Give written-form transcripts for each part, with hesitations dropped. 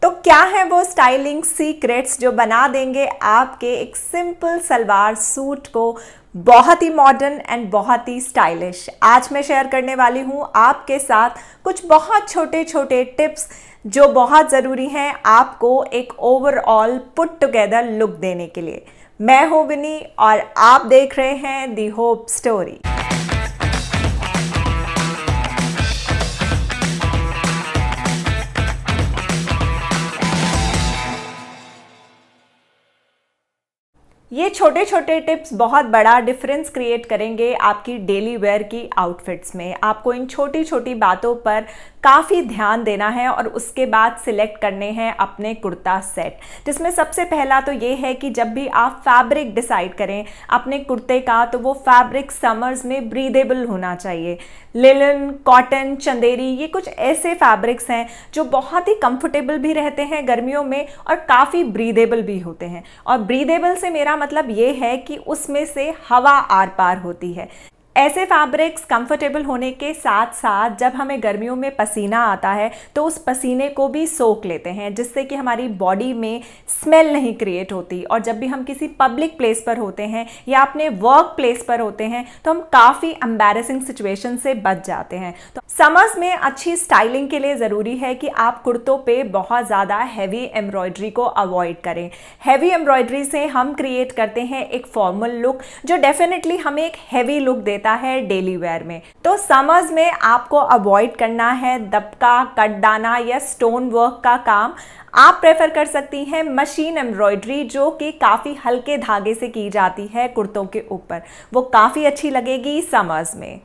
तो क्या है वो स्टाइलिंग सीक्रेट्स जो बना देंगे आपके एक सिंपल सलवार सूट को बहुत ही मॉडर्न एंड बहुत ही स्टाइलिश। आज मैं शेयर करने वाली हूँ आपके साथ कुछ बहुत छोटे छोटे टिप्स जो बहुत ज़रूरी हैं आपको एक ओवरऑल पुट टुगेदर लुक देने के लिए। मैं हूँ विनी और आप देख रहे हैं दी होप स्टोरी। ये छोटे छोटे टिप्स बहुत बड़ा डिफरेंस क्रिएट करेंगे आपकी डेली वेयर की आउटफिट्स में। आपको इन छोटी छोटी बातों पर काफ़ी ध्यान देना है और उसके बाद सिलेक्ट करने हैं अपने कुर्ता सेट, जिसमें सबसे पहला तो ये है कि जब भी आप फैब्रिक डिसाइड करें अपने कुर्ते का तो वो फैब्रिक समर्स में ब्रीदेबल होना चाहिए। लिनन, कॉटन, चंदेरी, ये कुछ ऐसे फैब्रिक्स हैं जो बहुत ही कंफर्टेबल भी रहते हैं गर्मियों में और काफ़ी ब्रीदेबल भी होते हैं। और ब्रीदेबल से मेरा मतलब ये है कि उसमें से हवा आर पार होती है। ऐसे फैब्रिक्स कंफर्टेबल होने के साथ साथ जब हमें गर्मियों में पसीना आता है तो उस पसीने को भी सोख लेते हैं, जिससे कि हमारी बॉडी में स्मेल नहीं क्रिएट होती। और जब भी हम किसी पब्लिक प्लेस पर होते हैं या अपने वर्क प्लेस पर होते हैं तो हम काफ़ी एम्बैरेसिंग सिचुएशन से बच जाते हैं। तो समर्स में अच्छी स्टाइलिंग के लिए ज़रूरी है कि आप कुर्तों पे बहुत ज़्यादा हैवी एम्ब्रॉयडरी को अवॉइड करें। हैवी एम्ब्रॉयडरी से हम क्रिएट करते हैं एक फॉर्मल लुक जो डेफिनेटली हमें एक हैवी लुक देता है डेली वेयर में। तो समर्स में आपको अवॉइड करना है दबका, कटदाना या स्टोन वर्क का काम। आप प्रेफर कर सकती हैं मशीन एम्ब्रॉयडरी जो कि काफ़ी हल्के धागे से की जाती है कुर्तों के ऊपर, वो काफ़ी अच्छी लगेगी समर्स में।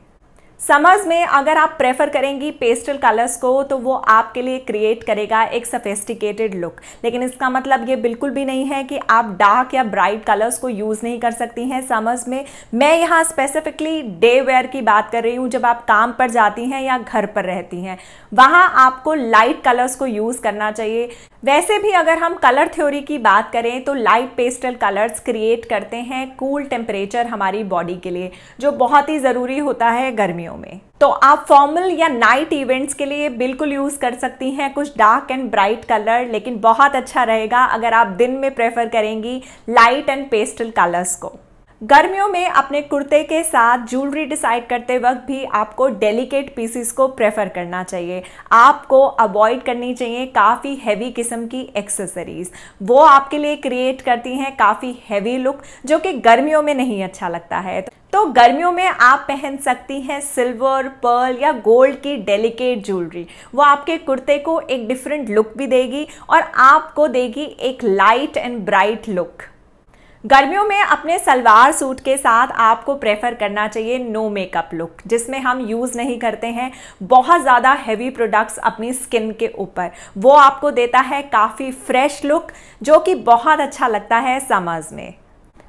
समर्स में अगर आप प्रेफर करेंगी पेस्टल कलर्स को तो वो आपके लिए क्रिएट करेगा एक सफिस्टिकेटेड लुक, लेकिन इसका मतलब ये बिल्कुल भी नहीं है कि आप डार्क या ब्राइट कलर्स को यूज़ नहीं कर सकती हैं समर्स में। मैं यहाँ स्पेसिफिकली डे वेयर की बात कर रही हूँ। जब आप काम पर जाती हैं या घर पर रहती हैं वहाँ आपको लाइट कलर्स को यूज़ करना चाहिए। वैसे भी अगर हम कलर थ्योरी की बात करें तो लाइट पेस्टल कलर्स क्रिएट करते हैं कूल टेम्परेचर हमारी बॉडी के लिए, जो बहुत ही ज़रूरी होता है गर्मियों में। तो आप फॉर्मल या नाइट इवेंट्स के लिए बिल्कुल यूज़ कर सकती हैं कुछ डार्क एंड ब्राइट कलर, लेकिन बहुत अच्छा रहेगा अगर आप दिन में प्रेफर करेंगी लाइट एंड पेस्टल कलर्स को। गर्मियों में अपने कुर्ते के साथ ज्वेलरी डिसाइड करते वक्त भी आपको डेलिकेट पीसेस को प्रेफर करना चाहिए। आपको अवॉइड करनी चाहिए काफ़ी हैवी किस्म की एक्सेसरीज, वो आपके लिए क्रिएट करती हैं काफ़ी हैवी लुक जो कि गर्मियों में नहीं अच्छा लगता है। तो गर्मियों में आप पहन सकती हैं सिल्वर, पर्ल या गोल्ड की डेलिकेट ज्वेलरी। वो आपके कुर्ते को एक डिफरेंट लुक भी देगी और आपको देगी एक लाइट एंड ब्राइट लुक। गर्मियों में अपने सलवार सूट के साथ आपको प्रेफर करना चाहिए नो मेकअप लुक, जिसमें हम यूज़ नहीं करते हैं बहुत ज़्यादा हैवी प्रोडक्ट्स अपनी स्किन के ऊपर। वो आपको देता है काफ़ी फ्रेश लुक जो कि बहुत अच्छा लगता है समर्स में।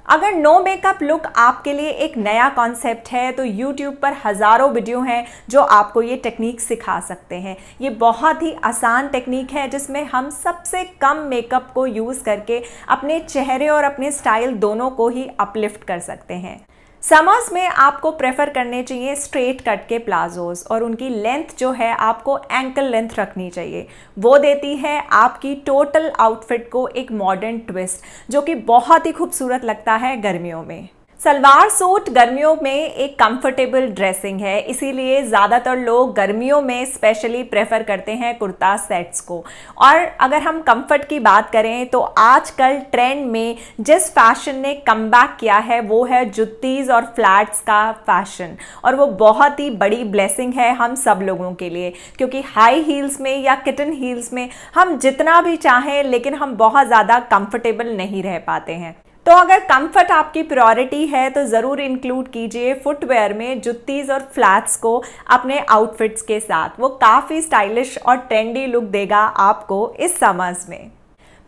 अगर नो मेकअप लुक आपके लिए एक नया कॉन्सेप्ट है तो YouTube पर हज़ारों वीडियो हैं जो आपको ये टेक्निक सिखा सकते हैं। ये बहुत ही आसान टेक्निक है जिसमें हम सबसे कम मेकअप को यूज़ करके अपने चेहरे और अपने स्टाइल दोनों को ही अपलिफ्ट कर सकते हैं। समर्स में आपको प्रेफर करने चाहिए स्ट्रेट कट के प्लाजोज और उनकी लेंथ जो है आपको एंकल लेंथ रखनी चाहिए। वो देती है आपकी टोटल आउटफिट को एक मॉडर्न ट्विस्ट जो कि बहुत ही खूबसूरत लगता है गर्मियों में। सलवार सूट गर्मियों में एक कंफर्टेबल ड्रेसिंग है, इसीलिए ज़्यादातर लोग गर्मियों में स्पेशली प्रेफर करते हैं कुर्ता सेट्स को। और अगर हम कंफर्ट की बात करें तो आजकल ट्रेंड में जिस फैशन ने कमबैक किया है वो है जुत्तीज़ और फ्लैट्स का फैशन। और वो बहुत ही बड़ी ब्लेसिंग है हम सब लोगों के लिए, क्योंकि हाई हील्स में या किटन हील्स में हम जितना भी चाहें लेकिन हम बहुत ज़्यादा कंफर्टेबल नहीं रह पाते हैं। तो अगर कंफर्ट आपकी प्रायोरिटी है तो ज़रूर इंक्लूड कीजिए फुटवेयर में जुत्तीज़ और फ्लैट्स को अपने आउटफिट्स के साथ। वो काफ़ी स्टाइलिश और ट्रेंडी लुक देगा आपको इस समर्स में।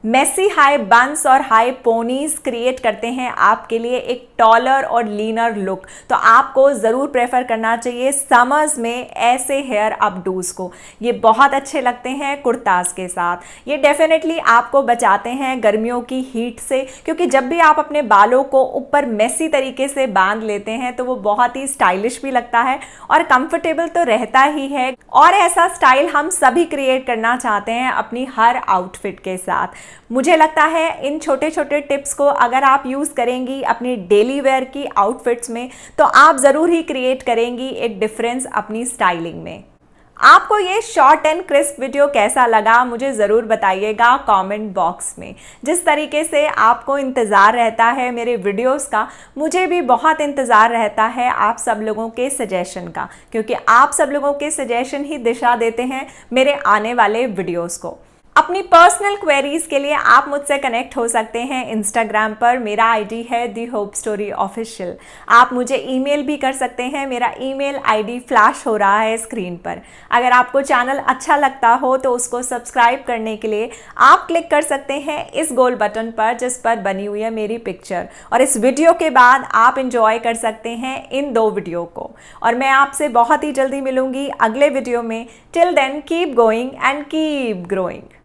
मेसी हाई बंस और हाई पोनीज क्रिएट करते हैं आपके लिए एक टॉलर और लीनर लुक। तो आपको ज़रूर प्रेफर करना चाहिए समर्स में ऐसे हेयर अपडूज को। ये बहुत अच्छे लगते हैं कुर्ताज के साथ। ये डेफिनेटली आपको बचाते हैं गर्मियों की हीट से, क्योंकि जब भी आप अपने बालों को ऊपर मेसी तरीके से बांध लेते हैं तो वो बहुत ही स्टाइलिश भी लगता है और कंफर्टेबल तो रहता ही है। और ऐसा स्टाइल हम सभी क्रिएट करना चाहते हैं अपनी हर आउटफिट के साथ। मुझे लगता है इन छोटे छोटे टिप्स को अगर आप यूज़ करेंगी अपनी डेली वेयर की आउटफिट्स में तो आप ज़रूर ही क्रिएट करेंगी एक डिफरेंस अपनी स्टाइलिंग में। आपको ये शॉर्ट एंड क्रिस्प वीडियो कैसा लगा मुझे ज़रूर बताइएगा कमेंट बॉक्स में। जिस तरीके से आपको इंतज़ार रहता है मेरे वीडियोस का, मुझे भी बहुत इंतज़ार रहता है आप सब लोगों के सजेशन का, क्योंकि आप सब लोगों के सजेशन ही दिशा देते हैं मेरे आने वाले वीडियोस को। अपनी पर्सनल क्वेरीज के लिए आप मुझसे कनेक्ट हो सकते हैं इंस्टाग्राम पर। मेरा आईडी है दी होप स्टोरी ऑफिशियल। आप मुझे ईमेल भी कर सकते हैं, मेरा ईमेल आईडी फ्लैश हो रहा है स्क्रीन पर। अगर आपको चैनल अच्छा लगता हो तो उसको सब्सक्राइब करने के लिए आप क्लिक कर सकते हैं इस गोल बटन पर जिस पर बनी हुई है मेरी पिक्चर, और इस वीडियो के बाद आप इंजॉय कर सकते हैं इन 2 वीडियो को। और मैं आपसे बहुत ही जल्दी मिलूंगी अगले वीडियो में। Till then keep going and keep growing.